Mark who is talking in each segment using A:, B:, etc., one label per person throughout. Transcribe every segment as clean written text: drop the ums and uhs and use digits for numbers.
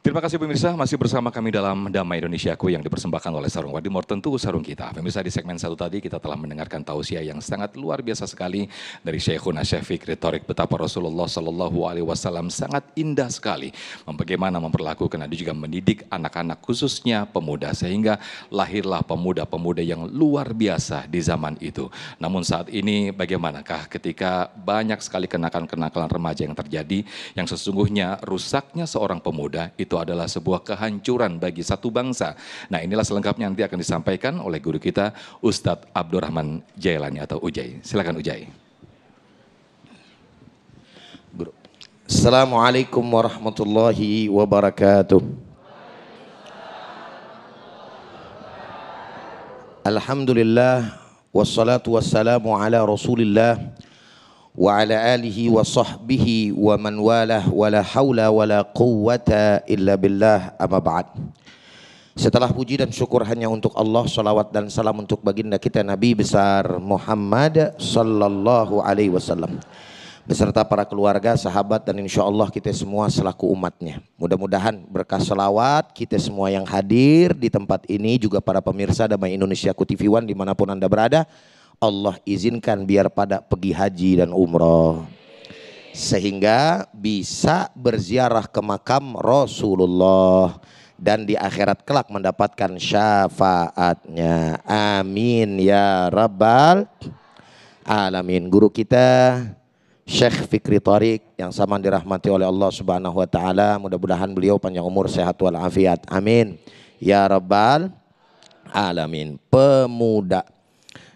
A: Terima kasih pemirsa, masih bersama kami dalam Damai Indonesiaku yang dipersembahkan oleh Sarung Wadimor, tentu sarung kita. Pemirsa, di segmen 1 tadi kita telah mendengarkan tausiah yang sangat luar biasa sekali dari Syekhuna Syekh Fikri Thoriq, betapa Rasulullah Shallallahu Alaihi Wasallam sangat indah sekali bagaimana memperlakukan dan juga mendidik anak-anak khususnya pemuda, sehingga lahirlah pemuda-pemuda yang luar biasa di zaman itu. Namun saat ini bagaimanakah ketika banyak sekali kenakalan-kenakalan remaja yang terjadi, yang sesungguhnya rusaknya seorang pemuda itu adalah sebuah kehancuran bagi satu bangsa. Nah, inilah selengkapnya nanti akan disampaikan oleh guru kita Ustadz Abdurrahman Jailani atau Ujai. Silakan Ujai.
B: Assalamualaikum warahmatullahi wabarakatuh. Alhamdulillah wassalatu wassalamu ala Rasulillah wa ala alihi wa sahbihi wa man walah wa la hawla wa la quwwata illa billah, amma ba'd. Setelah puji dan syukur hanya untuk Allah, salawat dan salam untuk baginda kita Nabi besar Muhammad sallallahu alaihi wasallam beserta para keluarga, sahabat, dan insya Allah kita semua selaku umatnya. Mudah-mudahan berkah salawat kita semua yang hadir di tempat ini, juga para pemirsa Damai Indonesiaku TV One dimanapun Anda berada, Allah izinkan biar pada pergi haji dan umroh, sehingga bisa berziarah ke makam Rasulullah dan di akhirat kelak mendapatkan syafaatnya. Amin ya rabbal alamin. Guru kita Syekh Fikri Thoriq yang sama dirahmati oleh Allah Subhanahu wa taala, mudah-mudahan beliau panjang umur, sehat walafiat. Amin ya rabbal alamin. Pemuda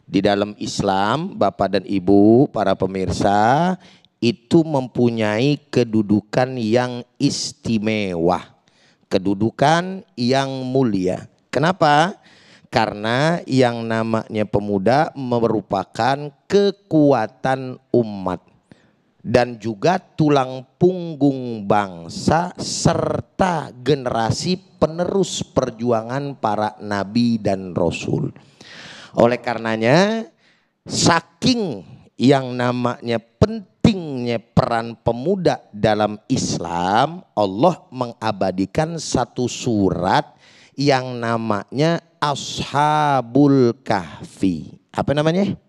B: di dalam Islam, Bapak dan Ibu, para pemirsa, itu mempunyai kedudukan yang istimewa, kedudukan yang mulia. Kenapa? Karena yang namanya pemuda merupakan kekuatan umat dan juga tulang punggung bangsa serta generasi penerus perjuangan para nabi dan rasul. Oleh karenanya, saking yang namanya pentingnya peran pemuda dalam Islam, Allah mengabadikan satu surat yang namanya Ashabul Kahfi. Apa namanya?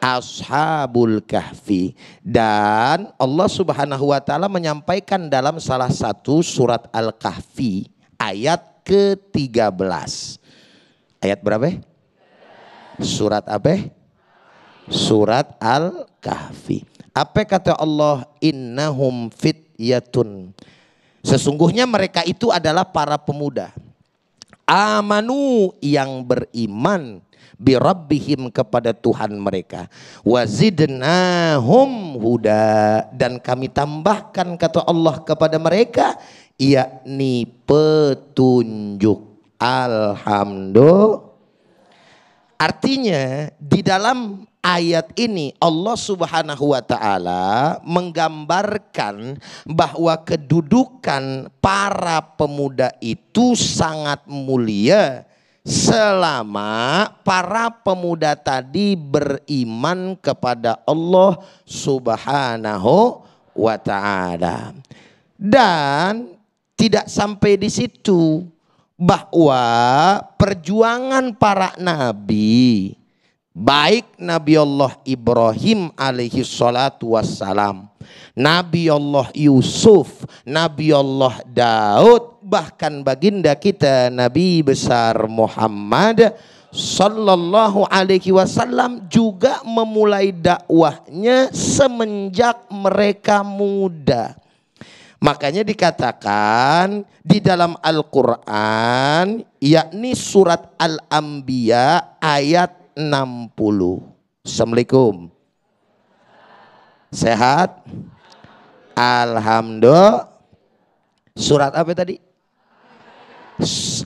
B: Ashabul Kahfi. Dan Allah Subhanahu wa taala menyampaikan dalam salah satu surat Al-Kahfi ayat ke-13. Ayat berapa? Surat apa? Surat Al-Kahfi. Apa kata Allah? Innahum fityatun. Sesungguhnya mereka itu adalah para pemuda. Amanu, yang beriman, birabbihim, kepada Tuhan mereka. Wazidnahum huda, dan kami tambahkan, kata Allah, kepada mereka yakni petunjuk. Alhamdulillah. Artinya di dalam ayat ini Allah Subhanahu wa taala menggambarkan bahwa kedudukan para pemuda itu sangat mulia selama para pemuda tadi beriman kepada Allah Subhanahu wa taala. Dan tidak sampai di situ, bahwa perjuangan para nabi, baik Nabi Allah Ibrahim alaihi salatu wassalam, Nabi Allah Yusuf, Nabi Allah Daud, bahkan baginda kita Nabi besar Muhammad sallallahu alaihi wasallam juga memulai dakwahnya semenjak mereka muda. Makanya dikatakan di dalam Al-Quran, yakni surat Al-Anbiya ayat 60. Assalamualaikum. Sehat? Alhamdulillah. Surat apa tadi?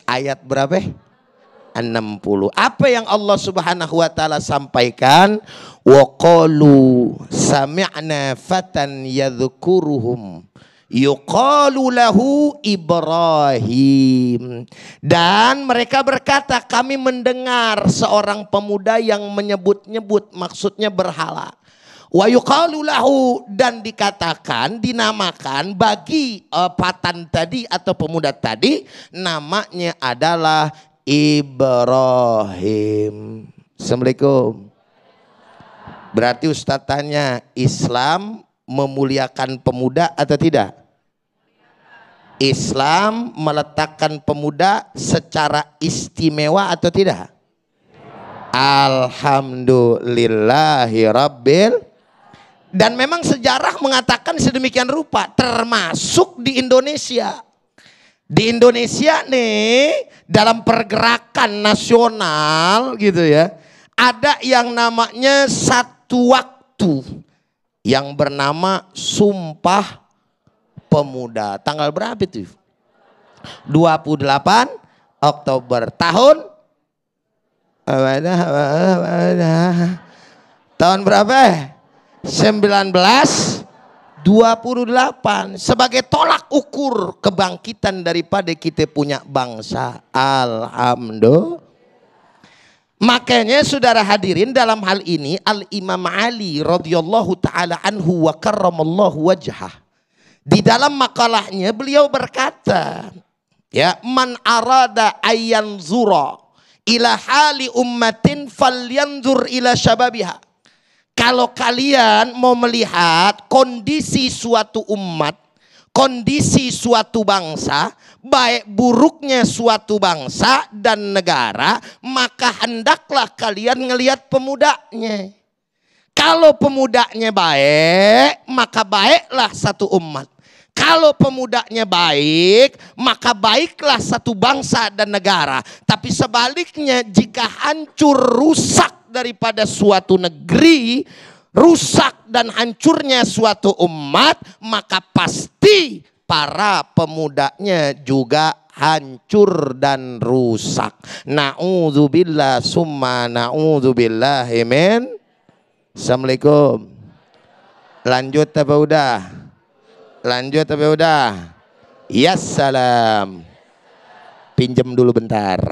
B: Ayat berapa? 60. Apa yang Allah Subhanahu wa taala sampaikan? Wa qalu sami'na fatan yadhkuruhum yuqalu lahu Ibrahim. Dan mereka berkata, kami mendengar seorang pemuda yang menyebut-nyebut, maksudnya berhala. Wa yuqalu lahu, dan dikatakan, dinamakan bagi patan tadi atau pemuda tadi, namanya adalah Ibrahim. Assalamualaikum. Berarti Ustaz tanya, Islam memuliakan pemuda atau tidak? Islam meletakkan pemuda secara istimewa atau tidak? Alhamdulillahi Rabbil. Dan memang sejarah mengatakan sedemikian rupa, termasuk di Indonesia. Di Indonesia nih, dalam pergerakan nasional gitu ya, ada yang namanya satu waktu yang bernama Sumpah Pemuda. Tanggal berapa itu? 28 Oktober tahun berapa? 1928, sebagai tolak ukur kebangkitan daripada kita punya bangsa. Alhamdulillah. Makanya saudara hadirin, dalam hal ini Al-Imam Ali radhiyallahu taala anhu wa karramallahu wajhah, di dalam makalahnya beliau berkata, ya, man arada ayyanzura ila hali ummatin falyanzur ila syababiha. Kalau kalian mau melihat kondisi suatu umat, kondisi suatu bangsa, baik buruknya suatu bangsa dan negara, maka hendaklah kalian ngelihat pemudanya. Kalau pemudanya baik, maka baiklah satu umat. Kalau pemudanya baik, maka baiklah satu bangsa dan negara. Tapi sebaliknya, jika hancur rusak daripada suatu negeri, rusak dan hancurnya suatu umat, maka pasti para pemudanya juga hancur dan rusak. Na'udzubillah summa na'udzubillahi min. Assalamualaikum. Lanjut apa udah? Lanjut apa udah? Ya salam. Pinjam dulu bentar.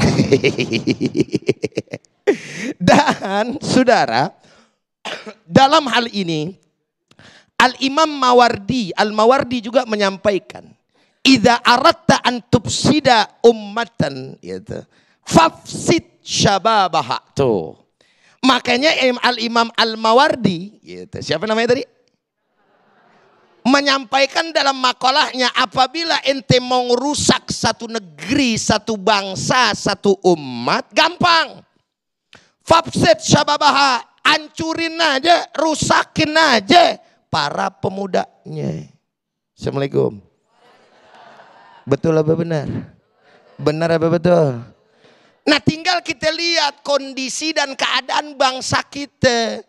B: Dan saudara, dalam hal ini Al-Imam Mawardi, Al-Mawardi juga menyampaikan, idza aratta an tufsida ummatan, gitu, fafsid syababaha. Tuh. Makanya Al-Imam Al-Mawardi, gitu, siapa namanya tadi? Menyampaikan dalam makalahnya, apabila ente mau rusak satu negeri, satu bangsa, satu umat, gampang. Fafsid syababaha, hancurin aja, rusakin aja para pemudanya. Assalamualaikum. Betul apa benar? Benar apa betul? Nah, tinggal kita lihat kondisi dan keadaan bangsa kita.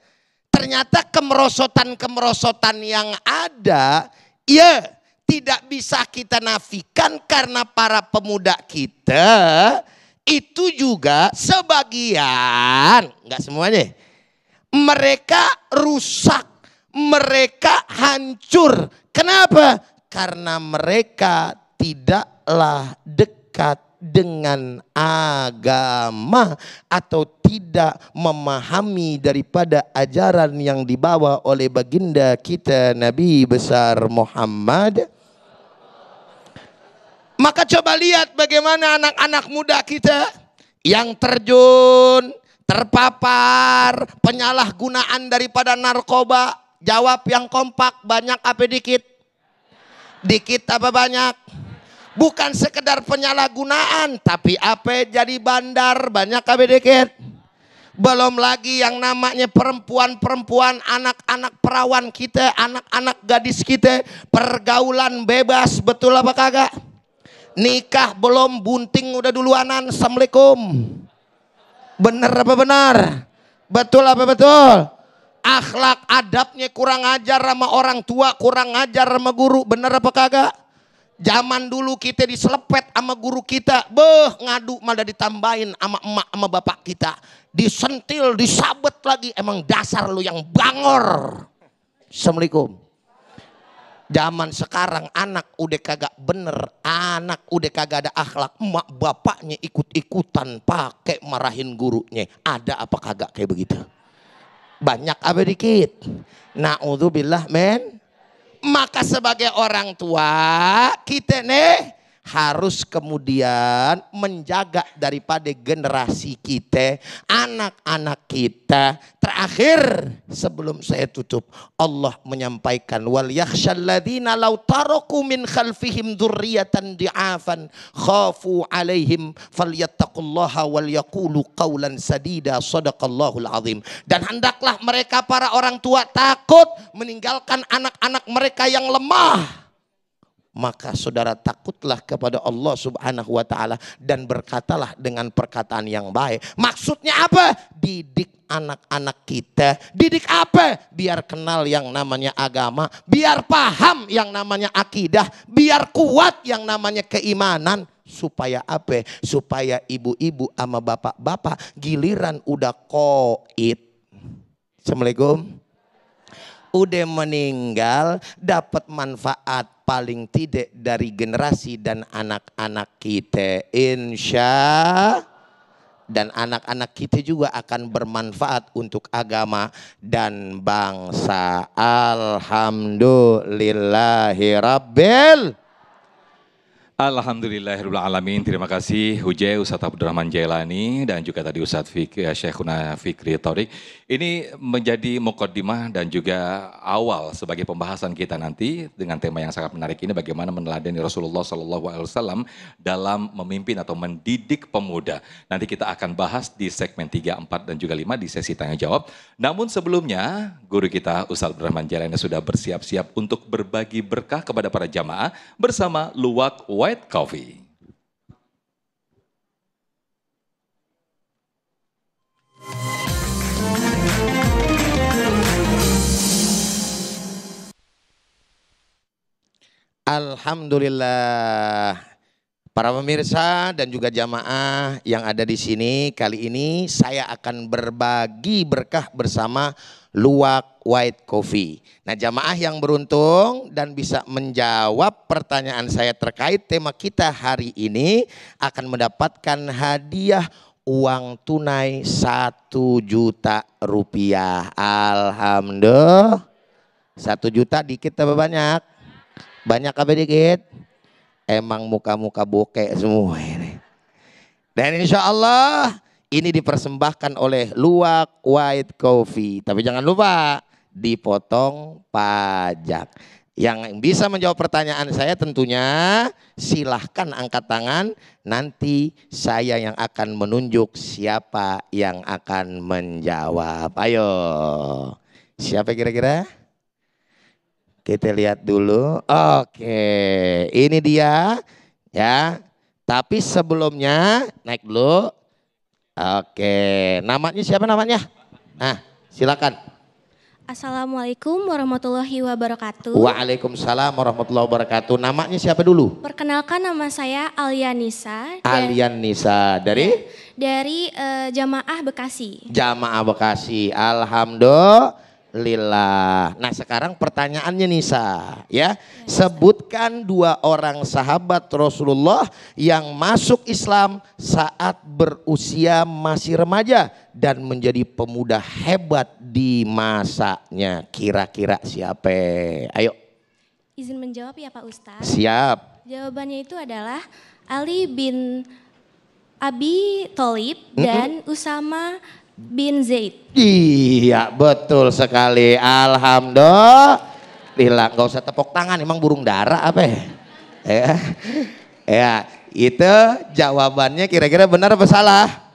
B: Ternyata kemerosotan-kemerosotan yang ada, ya tidak bisa kita nafikan, karena para pemuda kita itu juga sebagian, enggak semuanya, mereka rusak, mereka hancur. Kenapa? Karena mereka tidaklah dekat dengan agama atau tidak memahami daripada ajaran yang dibawa oleh baginda kita Nabi besar Muhammad. Maka coba lihat bagaimana anak-anak muda kita yang terjun, terpapar penyalahgunaan daripada narkoba. Jawab yang kompak, banyak apa dikit? Dikit apa banyak? Bukan sekedar penyalahgunaan, tapi apa jadi bandar, banyak apa dikit? Belum lagi yang namanya perempuan-perempuan, anak-anak perawan kita, anak-anak gadis kita, pergaulan bebas, betul apa kagak? Nikah belum, bunting udah duluanan. Assalamualaikum. Bener apa benar? Betul apa betul? Akhlak adabnya kurang ajar sama orang tua, kurang ajar sama guru, bener apa kagak? Zaman dulu kita diselepet sama guru kita, ngadu malah ditambahin sama emak sama bapak kita. Disentil, disabet lagi, emang dasar lu yang bangor. Assalamualaikum. Zaman sekarang anak udah kagak bener, anak udah kagak ada akhlak, emak bapaknya ikut-ikutan pakai marahin gurunya. Ada apa kagak kayak begitu? Banyak apa dikit? Na'udzubillah men. Maka sebagai orang tua kita nih harus kemudian menjaga daripada generasi kita, anak-anak kita. Terakhir sebelum saya tutup, Allah menyampaikan wal yakhshal ladzina law taraku min khalfihim dzurriyyatan di'afan khafu 'alaihim falyattaqullaha wal yaqulu qawlan sadida sadaqallahul azim. Dan hendaklah mereka para orang tua takut meninggalkan anak-anak mereka yang lemah. Maka saudara takutlah kepada Allah subhanahu wa ta'ala dan berkatalah dengan perkataan yang baik. Maksudnya apa? Didik anak-anak kita. Didik apa? Biar kenal yang namanya agama. Biar paham yang namanya akidah. Biar kuat yang namanya keimanan. Supaya apa? Supaya ibu-ibu sama bapak-bapak giliran udah koid. Assalamualaikum. Udah meninggal dapat manfaat paling tidak dari generasi dan anak-anak kita, insya. Dan anak-anak kita juga akan bermanfaat untuk agama dan bangsa. Alhamdulillahirabbil.
A: Alhamdulillahirrahmanirrahim. Terima kasih Hujai, Ustadz Abdurrahman Jailani dan juga tadi Ustadz Syekhuna Fikri Thorik. Ini menjadi mukaddimah dan juga awal sebagai pembahasan kita nanti dengan tema yang sangat menarik ini, bagaimana meneladani Rasulullah SAW dalam memimpin atau mendidik pemuda. Nanti kita akan bahas di segmen 3, 4 dan juga 5 di sesi tanya jawab. Namun sebelumnya guru kita Ustadz Abdurrahman Jailani sudah bersiap-siap untuk berbagi berkah kepada para jamaah bersama Luwak White Coffee.
B: Alhamdulillah. Para pemirsa dan juga jamaah yang ada di sini, kali ini saya akan berbagi berkah bersama Luwak White Coffee. Nah, jamaah yang beruntung dan bisa menjawab pertanyaan saya terkait tema kita hari ini akan mendapatkan hadiah uang tunai 1 juta rupiah. Alhamdulillah. 1 juta dikit apa banyak? Banyak apa dikit? Emang muka-muka bokeh semua ini. Dan insya Allah ini dipersembahkan oleh Luwak White Coffee. Tapi jangan lupa dipotong pajak. Yang bisa menjawab pertanyaan saya tentunya silahkan angkat tangan. Nanti saya yang akan menunjuk siapa yang akan menjawab. Ayo, siapa kira-kira? Kita lihat dulu. Oke, ini dia ya. Tapi sebelumnya naik dulu. Oke, namanya siapa namanya? Nah, silakan.
C: Assalamualaikum warahmatullahi wabarakatuh.
B: Waalaikumsalam warahmatullahi wabarakatuh. Namanya siapa dulu?
C: Perkenalkan, nama saya Alian Nisa.
B: Alian Nisa dari?
C: Dari Jamaah Bekasi.
B: Jamaah Bekasi. Alhamdulillah. Nah, sekarang pertanyaannya Nisa, ya. Sebutkan 2 orang sahabat Rasulullah yang masuk Islam saat berusia masih remaja dan menjadi pemuda hebat di masanya. Kira-kira siapa? Ayo.
C: Izin menjawab ya Pak Ustadz.
B: Siap.
C: Jawabannya itu adalah Ali bin Abi Tholib dan Usama bin Zaid.
B: Iya, betul sekali. Alhamdulillah. Gak usah tepuk tangan, emang burung dara apa ya? Ya, itu jawabannya kira-kira benar apa salah?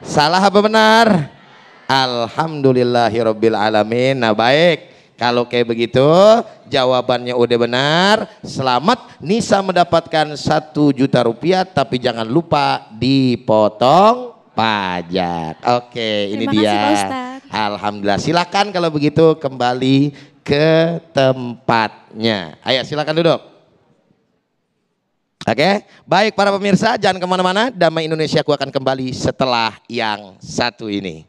B: Salah apa benar? Alhamdulillahirabbil alamin. Nah, baik. Kalau kayak begitu jawabannya udah benar, selamat. Nisa mendapatkan 1 juta rupiah, tapi jangan lupa dipotong pajak. Oke, ini dia.
C: Terima kasih Pak Ustadz.
B: Alhamdulillah. Silakan kalau begitu kembali ke tempatnya. Ayo silakan duduk. Oke, baik para pemirsa, jangan kemana-mana. Damai Indonesiaku akan kembali setelah yang satu ini.